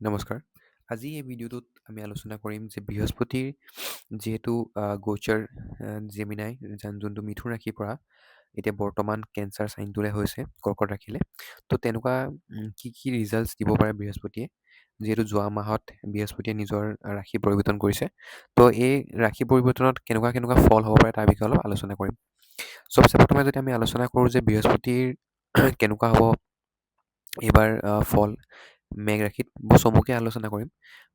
নমস্কাৰ। আজি এই ভিডিঅ'টোত আমি আলোচনা কৰিম যে বৃহস্পতিৰ যিহেতু গোচৰ জেমিনাই যোনটো মিথুন ৰাশিৰ পৰা এতিয়া বৰ্তমান কেঞ্চাৰ চাইনটোলৈ হৈছে কৰ্কট ৰাশিলে। তো তেনেকুৱা কি ৰিজাল্টছ দিব পাৰে বৃহস্পতিয়ে, যিহেতু যোৱা মাহত বৃহস্পতিয়ে নিজৰ ৰাশি পৰিৱৰ্তন কৰিছে। তো এই ৰাশি পৰিৱৰ্তনত কেনেকুৱা ফল হ'ব পাৰে তাৰ বিষয়ে অলপ আলোচনা কৰিম। চবচে প্ৰথমে যদি আমি আলোচনা কৰোঁ যে বৃহস্পতিৰ কেনেকুৱা হ'ব এইবাৰ ফল মেঘ ৰাশিত, বৰ চমুকৈ আলোচনা কৰিম,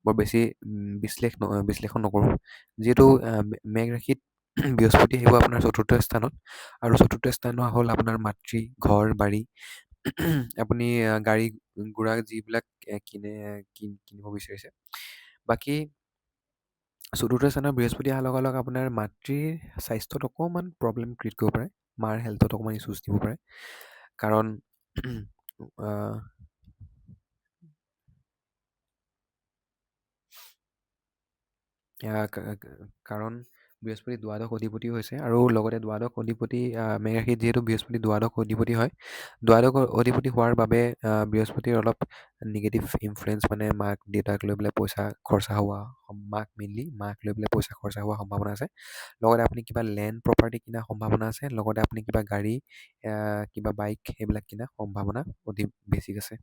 বৰ বেছি বিশ্লেষণ নকৰোঁ। যিহেতু মেঘ ৰাশিত বৃহস্পতি আহিব আপোনাৰ চতুৰ্থ স্থানত, আৰু চতুৰ্থ স্থান হ'ল আপোনাৰ মাতৃ ঘৰ বাৰী। আপুনি গাড়ী ঘোঁৰা যিবিলাক কিনিব বিচাৰিছে। বাকী চতুৰ্থ স্থানত বৃহস্পতি অহাৰ লগে লগে আপোনাৰ মাতৃৰ স্বাস্থ্যত অকণমান প্ৰব্লেম ক্ৰিয়েট কৰিব পাৰে, মাৰ হেল্থত অকণমান ইছ্যুজ দিব পাৰে। কাৰণ আহ, আহ, কা- কা- কাৰণ বৃহস্পতি দ্বাদশ অধিপতি হৈছে, আৰু লগতে দ্বাদশ অধিপতি মেঘ ৰাশিত যিহেতু বৃহস্পতি দ্বাদশ অধিপতি হয়, দ্বাদশ অধিপতি হোৱাৰ বাবে বৃহস্পতিৰ অলপ নিগেটিভ ইনফ্লুৱেঞ্চ, মানে মাক দেউতাক লৈ পেলাই পইচা খৰচা হোৱা, মাক লৈ পেলাই পইচা খৰচা হোৱাৰ সম্ভাৱনা আছে। লগতে আপুনি কিবা লেণ্ড প্ৰপাৰ্টি কিনাৰ সম্ভাৱনা আছে। লগতে আপুনি কিবা গাড়ী, কিবা বাইক, এইবিলাক কিনাৰ সম্ভাৱনা অধিক বেছি আছে।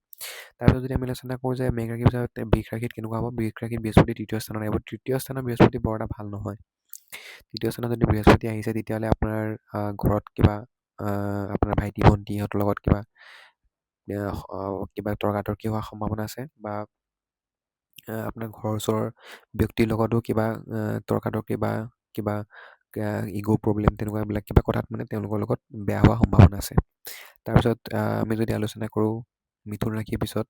তাৰপিছত যদি আমি আলোচনা কৰোঁ যে মেঘ ৰাশিৰ পিছত বৃষ ৰাশিত কেনেকুৱা হ'ব, বৃষ ৰাশিত বৃহস্পতি তৃতীয় স্থানত আহিব। তৃতীয় স্থানত বৃহস্পতি বৰ এটা ভাল নহয়। তৃতীয় স্থানত যদি বৃহস্পতি আহিছে, তেতিয়াহ'লে আপোনাৰ ঘৰত কিবা আপোনাৰ ভাইটি ভণ্টিহঁতৰ লগত কিবা তৰ্কাতৰ্কি হোৱাৰ সম্ভাৱনা আছে, বা আপোনাৰ ঘৰৰ ওচৰৰ ব্যক্তিৰ লগতো কিবা তৰ্কাতৰ্কি বা কিবা ইগ' প্ৰব্লেম, তেনেকুৱাবিলাক কিবা কথাত মানে তেওঁলোকৰ লগত বেয়া হোৱাৰ সম্ভাৱনা আছে। তাৰপিছত আমি যদি আলোচনা কৰোঁ মিথুন ৰাশিৰ পিছত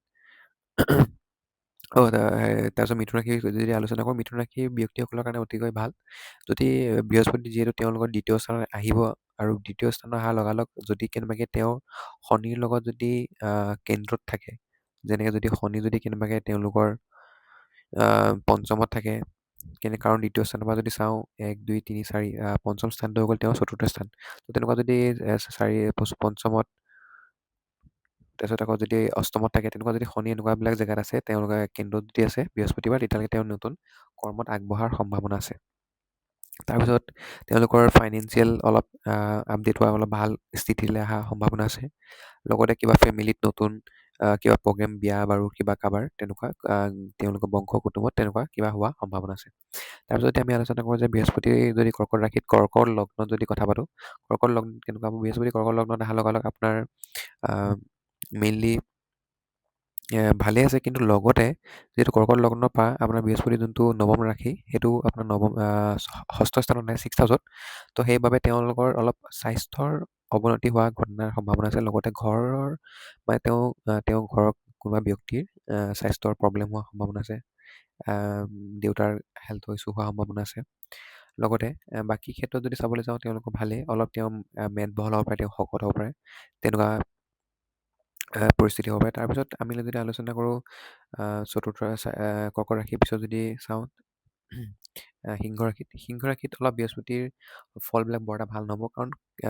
তাৰপিছত মিথুন ৰাশি যদি আলোচনা কৰোঁ, মিথুন ৰাশিৰ ব্যক্তিসকলৰ কাৰণে অতিকৈ ভাল। যদি বৃহস্পতি যিহেতু তেওঁলোকৰ দ্বিতীয় স্থানত আহিব, আৰু দ্বিতীয় স্থানত অহাৰ লগালগ যদি কেনেবাকৈ তেওঁ শনিৰ লগত যদি কেন্দ্ৰত থাকে, যেনেকৈ যদি শনি যদি কেনেবাকৈ তেওঁলোকৰ পঞ্চমত থাকে, কাৰণ দ্বিতীয় স্থানৰ পৰা যদি চাওঁ 1 2 3 4 পঞ্চম স্থানটো হৈ গ'ল তেওঁৰ চতুৰ্থ স্থান। তো তেনেকুৱা যদি পঞ্চমত, তাৰপিছত আকৌ যদি অষ্টমত থাকে, তেনেকুৱা যদি শনি এনেকুৱাবিলাক জেগাত আছে, তেওঁলোকে কেন্দ্ৰত যদি আছে বৃহস্পতিবাৰ, তেতিয়ালৈকে তেওঁ নতুন কৰ্মত আগবঢ়াৰ সম্ভাৱনা আছে। তাৰপিছত তেওঁলোকৰ ফাইনেন্সিয়েল অলপ আপডেট হোৱা, অলপ ভাল স্থিতিলৈ অহাৰ সম্ভাৱনা আছে। লগতে কিবা ফেমিলিত নতুন কিবা প্ৰগ্ৰেম, বিয়া বাৰু কিবা কাবাৰ তেনেকুৱা তেওঁলোকৰ বংশ কুটুমত তেনেকুৱা কিবা হোৱা সম্ভাৱনা আছে। তাৰপিছত যদি আমি আলোচনা কৰোঁ যে বৃহস্পতি যদি কৰ্কট ৰাশিত, কৰ্কট লগ্নত যদি কথা পাতোঁ, কৰ্কট লগ্নত কেনেকুৱা হ'ব, বৃহস্পতি কৰ্কট লগ্নত অহাৰ লগালগ আপোনাৰ মেইনলি ভালে আছে। কিন্তু লগতে যিহেতু কৰ্কট লগ্নৰ পৰা আপোনাৰ বৃহস্পতি যোনটো নৱম ৰাশি, সেইটো আপোনাৰ ষষ্ঠ স্থানত নাই, 6th হাউচত। তো সেইবাবে তেওঁলোকৰ অলপ স্বাস্থ্যৰ অৱনতি হোৱা ঘটনাৰ সম্ভাৱনা আছে। লগতে ঘৰৰ মানে তেওঁ ঘৰৰ কোনোবা ব্যক্তিৰ স্বাস্থ্যৰ প্ৰব্লেম হোৱাৰ সম্ভাৱনা আছে। দেউতাৰ হেল্থ ইছ্যু হোৱাৰ সম্ভাৱনা আছে। লগতে বাকী ক্ষেত্ৰত যদি চাবলৈ যাওঁ, তেওঁলোকৰ ভালেই, অলপ তেওঁ মেদবহুল হ'ব পাৰে, তেওঁ শকত হ'ব পাৰে, তেনেকুৱা পৰিস্থিতি হ'ব পাৰে। তাৰপিছত আমি যদি আলোচনা কৰোঁ কৰ্কট ৰাশিৰ পিছত যদি চাওঁ সিংহ ৰাশিত অলপ বৃহস্পতিৰ ফলবিলাক বৰ এটা ভাল নহ'ব, কাৰণ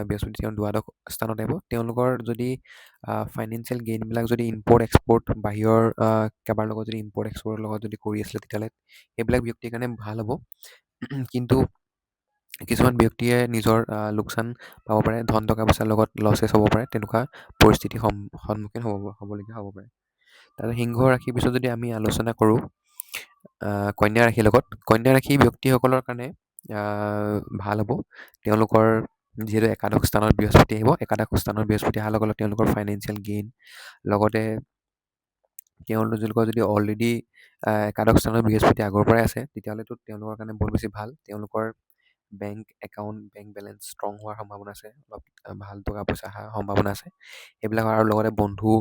বৃহস্পতি তেওঁ দ্বাদশ স্থানত আহিব। তেওঁলোকৰ যদি ফাইনেন্সিয়েল গেইনবিলাক যদি ইম্পৰ্ট এক্সপৰ্ট, বাহিৰৰ কাৰোবাৰ লগত যদি ইম্পৰ্ট এক্সপৰ্টৰ লগত যদি কৰি আছিলে, তেতিয়াহ'লে সেইবিলাক ব্যক্তিৰ কাৰণে ভাল হ'ব। কিন্তু কিছুমান ব্যক্তিয়ে নিজৰ লোকচান পাব পাৰে, ধন টকা পইচাৰ লগত লছেছ হ'ব পাৰে, তেনেকুৱা পৰিস্থিতিৰ সন্মুখীন হ'বলগীয়া হ'ব পাৰে। তাৰপিছত সিংহ ৰাশিৰ পিছত যদি আমি আলোচনা কৰোঁ কন্যা ৰাশিৰ লগত, কন্যা ৰাশি ব্যক্তিসকলৰ কাৰণে ভাল হ'ব। তেওঁলোকৰ যিহেতু একাদশ স্থানত বৃহস্পতি আহিব, একাদশ স্থানত বৃহস্পতি অহাৰ লগে লগে তেওঁলোকৰ ফাইনেন্সিয়েল গেইন, লগতে তেওঁলোকৰ যদি অলৰেডি একাদশ স্থানত বৃহস্পতি আগৰ পৰাই আছে, তেতিয়াহ'লেতো তেওঁলোকৰ কাৰণে বহুত বেছি ভাল। তেওঁলোকৰ bank account, bank balance strong হোৱাৰ সম্ভাৱনা আছে, অলপ ভাল টকা পইচা অহাৰ সম্ভাৱনা আছে এইবিলাক। আৰু লগতে বন্ধু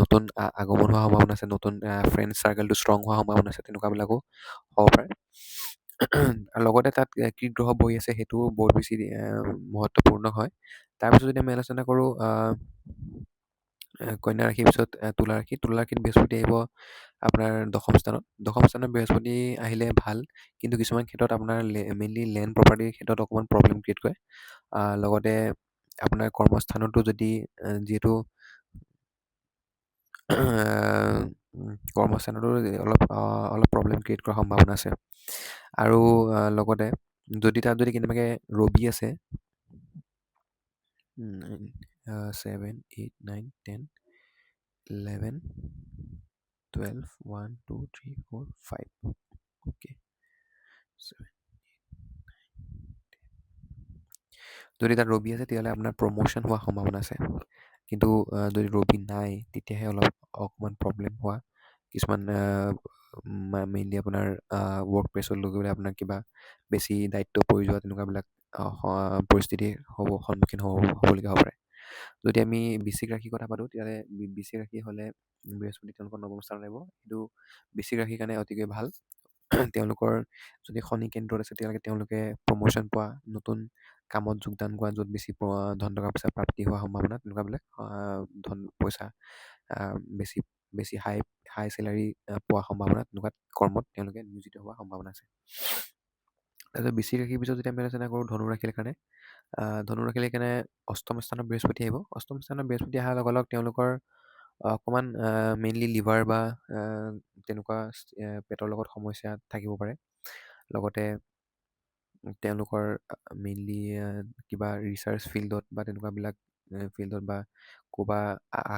নতুন আগমন হোৱাৰ সম্ভাৱনা আছে, নতুন ফ্ৰেণ্ড চাৰ্কেলটো ষ্ট্ৰং হোৱাৰ সম্ভাৱনা আছে, তেনেকুৱাবিলাকো হ'ব পাৰে। আৰু লগতে তাত কি গ্ৰহ বহি আছে, সেইটোও বহুত বেছি মহত্বপূৰ্ণ হয়। তাৰপিছত যদি আমি আলোচনা কৰোঁ কন্যা ৰাশিৰ পিছত তুলা ৰাশিত বৃহস্পতি আহিব আপোনাৰ দশম স্থানত বৃহস্পতি আহিলে ভাল। কিন্তু কিছুমান ক্ষেত্ৰত আপোনাৰ মেইনলি লেণ্ড প্ৰপাৰ্টিৰ ক্ষেত্ৰত অকণমান প্ৰব্লেম ক্ৰিয়েট কৰে। লগতে আপোনাৰ কৰ্মস্থানতো যদি যিহেতু কৰ্মস্থানতো অলপ প্ৰব্লেম ক্ৰিয়েট কৰাৰ সম্ভাৱনা আছে। আৰু লগতে যদি তাত যদি কেনেবাকৈ ৰবি আছে 7 8 9 10 11 12 1 2 3 4 5 অ'কে। যদি তাত ৰবি আছে তেতিয়াহ'লে আপোনাৰ প্ৰমোশ্যন হোৱাৰ সম্ভাৱনা আছে। কিন্তু যদি ৰবি নাই তেতিয়াহে অকণমান প্ৰব্লেম হোৱা কিছুমান মেইনলি আপোনাৰ ৱৰ্ক প্ৰেছত লৈ গ'লে আপোনাৰ কিবা বেছি দায়িত্ব পৰি যোৱা তেনেকুৱাবিলাক পৰিস্থিতি সন্মুখীন হ'বলগীয়া হ'ব পাৰে। যদি আমি বৃশ্চিক ৰাশিৰ কথা পাতোঁ তেতিয়াহ'লে বৃশ্চিক ৰাশি হ'লে বৃহস্পতি তেওঁলোকৰ নৱম স্থানত আহিব। কিন্তু বৃশ্চিক ৰাশিৰ কাৰণে অতিকৈ ভাল। তেওঁলোকৰ যদি শনি কেন্দ্ৰত আছে তেতিয়ালৈকে তেওঁলোকে প্ৰমোশ্যন পোৱা, নতুন কামত যোগদান কৰা, য'ত বেছি ধন টকা পইচা প্ৰাপ্তি হোৱাৰ সম্ভাৱনা তেনেকুৱাবিলাক ধন পইচা বেছি বেছি হাই চেলাৰী পোৱাৰ সম্ভাৱনা তেনেকুৱা কৰ্মত তেওঁলোকে নিয়োজিত হোৱাৰ সম্ভাৱনা আছে। তাৰপিছত বৃশ্চিক ৰাশিৰ পিছত যদি আমি আলোচনা কৰোঁ ধনুৰাশিৰ কাৰণে, ধনুৰাশিৰ কাৰণে অষ্টম স্থানত বৃহস্পতি আহিব। অষ্টম স্থানত বৃহস্পতি অহাৰ লগে লগে তেওঁলোকৰ অকণমান মেইনলি লিভাৰ বা তেনেকুৱা পেটৰ লগত সমস্যা থাকিব পাৰে। লগতে তেওঁলোকৰ মেইনলি কিবা ৰিচাৰ্চ ফিল্ডত বা তেনেকুৱাবিলাক ফিল্ডত বা ক'ৰবা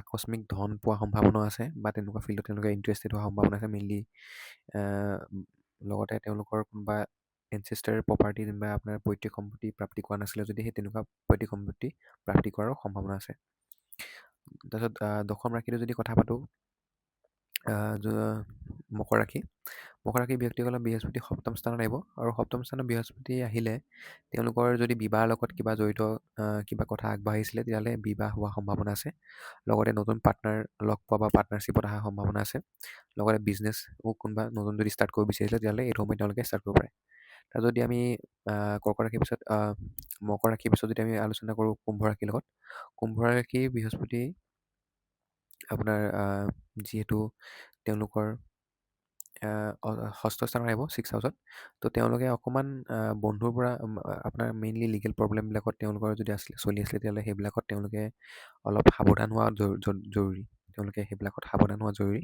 আকস্মিক ধন পোৱাৰ সম্ভাৱনা আছে বা তেনেকুৱা ফিল্ডত তেওঁলোকে ইণ্টাৰেষ্টেড হোৱাৰ সম্ভাৱনা আছে মেইনলি। লগতে তেওঁলোকৰ কোনোবা এনচেষ্টাৰ প্ৰপাৰ্টি যেনিবা আপোনাৰ পৈতৃক সম্পত্তি প্ৰাপ্তি কৰা নাছিলে যদি সেই তেনেকুৱা পৈতৃক সম্পত্তি প্ৰাপ্তি কৰাৰো সম্ভাৱনা আছে। তাৰপিছত দশম ৰাশিটো যদি কথা পাতোঁ, মকৰ ৰাশি। মকৰ ৰাশিৰ ব্যক্তিসকলৰ বৃহস্পতি সপ্তম স্থানত আহিব। আৰু সপ্তম স্থানত বৃহস্পতি আহিলে তেওঁলোকৰ যদি বিবাহৰ লগত কিবা জড়িত কিবা কথা আগবাঢ়িছিলে তেতিয়াহ'লে বিবাহ হোৱাৰ সম্ভাৱনা আছে। লগতে নতুন পাৰ্টনাৰ লগ পোৱা বা পাৰ্টনাৰশ্বিপত অহাৰ সম্ভাৱনা আছে। লগতে বিজনেছো কোনোবা নতুন যদি ষ্টাৰ্ট কৰিব বিচাৰিছিলে তেতিয়াহ'লে এইটো সময়ত তেওঁলোকে ষ্টাৰ্ট কৰিব পাৰে। তাৰ যদি আমি কৰ্কট ৰাশিৰ পিছত মকৰ ৰাশিৰ পিছত যদি আমি আলোচনা কৰোঁ কুম্ভ ৰাশিৰ লগত, কুম্ভ ৰাশিৰ বৃহস্পতি আপোনাৰ যিহেতু তেওঁলোকৰ ষষ্ঠ স্থানত আহিব, 6 হাউচত। তো তেওঁলোকে অকণমান বন্ধুৰ পৰা আপোনাৰ মেইনলি লিগেল প্ৰব্লেমবিলাকত তেওঁলোকৰ যদি চলি আছিলে তেতিয়াহ'লে সেইবিলাকত তেওঁলোকে অলপ সাৱধান হোৱা জৰুৰী। তেওঁলোকে সেইবিলাকত সাৱধান হোৱা জৰুৰী।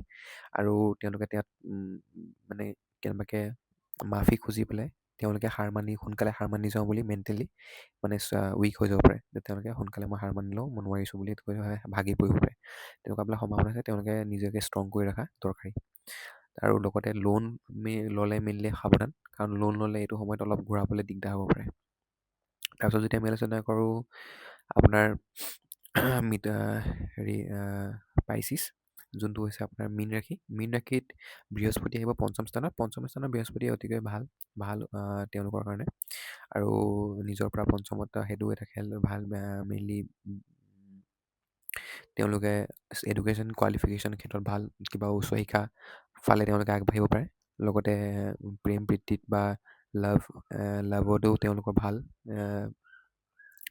আৰু তেওঁলোকে তাত মানে কেনেবাকৈ মাফি খুজি পেলাই তেওঁলোকে সোনকালে হাৰ মানি যাওঁ বুলি মেণ্টেলি মানে উইক হৈ যাব পাৰে। তেওঁলোকে সোনকালে মই হাৰ মানি লওঁ, মই নোৱাৰিছোঁ বুলি কৈ ভাগি পৰিব পাৰে। তেনেকুৱাবিলাক সম্ভাৱনা আছে, তেওঁলোকে নিজকে ষ্ট্ৰং কৰি ৰখা দৰকাৰী। আৰু লগতে লোন ল'লে মেইনলি সাৱধান, কাৰণ লোন ল'লে এইটো সময়ত অলপ ঘূৰাবলৈ দিগদাৰ হ'ব পাৰে। তাৰপিছত যদি আমি আলোচনা কৰোঁ আপোনাৰ পাইচিছ, যোনটো হৈছে আপোনাৰ মীন ৰাশি। মীন ৰাশিত বৃহস্পতি আহিব পঞ্চম স্থানত। পঞ্চম স্থানত বৃহস্পতি অতিকৈ ভাল তেওঁলোকৰ কাৰণে। আৰু নিজৰ পৰা পঞ্চমত সেইটো এটা খেল ভাল মেইনলি তেওঁলোকে এডুকেশ্যন কোৱালিফিকেশ্যন ক্ষেত্ৰত ভাল কিবা উচ্চ শিক্ষা ফালে তেওঁলোকে আগবাঢ়িব পাৰে। লগতে প্ৰেম প্ৰীতিত বা লাভতো তেওঁলোকৰ ভাল।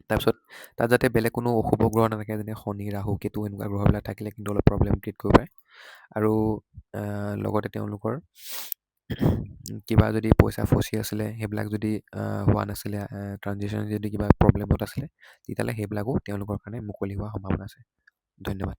তাৰপিছত তাত যাতে বেলেগ কোনো অশুভ গ্ৰহ নাথাকে, যেনে শনি ৰাহু কেতু এনেকুৱা গ্ৰহবিলাক থাকিলে কিন্তু অলপ প্ৰব্লেম ক্ৰিয়েট কৰিব পাৰে। আৰু লগতে তেওঁলোকৰ কিবা যদি পইচা ফচি আছিলে সেইবিলাক যদি হোৱা নাছিলে, ট্ৰানজেকশ্যন যদি কিবা প্ৰব্লেমত আছিলে তেতিয়াহ'লে সেইবিলাকো তেওঁলোকৰ কাৰণে মুকলি হোৱাৰ সম্ভাৱনা আছে। ধন্যবাদ।